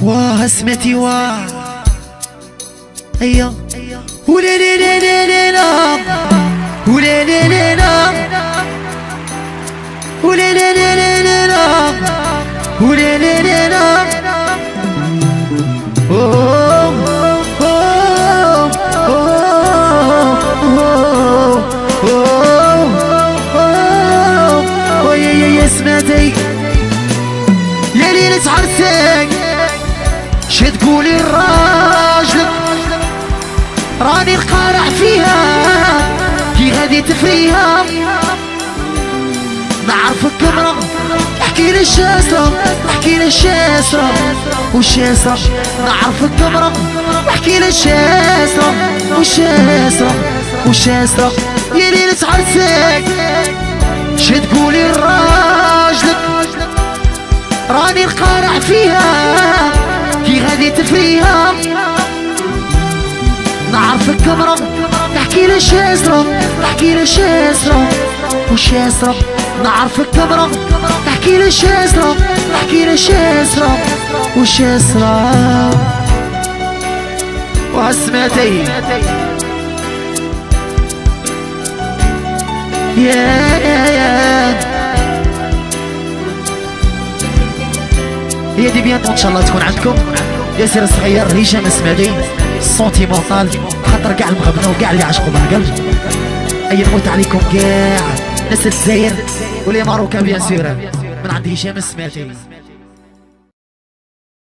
واه سمعتي واه هيا ولا لا لا لا لا لا ولا لا لا لا ولا لا لا لا لا لا ولا لا لا لا يا سمعتي يا ليلة عرسك شو تقولي الراجل راني القارع فيها كي غادي تفريها نعرفك كبرة احكي لي الشاسرة احكي لي الشاسرة والشاسرة نعرفك كبرة احكي لي الشاسرة والشاسرة والشاسرة يا ليلة عرسك شو تقولي الراجل راني القارع فيها كي غادي تفريها نعرفك كبرة تحكي لي الشاسرة تحكي لي الشاسرة والشاسرة نعرفك كبرة تحكي لي الشاسرة تحكي لي الشاسرة والشاسرة واسمعتي هي دي بيانتو ان شاء الله تكون عندكم ياسر الصغير هشام السمادي سونتيمونتال خاطر كاع المغبنه وكاع اللي عشقوا بالقلب اي نموت عليكم كاع ناس الجزائر واللي ماروكا بيان سور من عند هشام السمادي.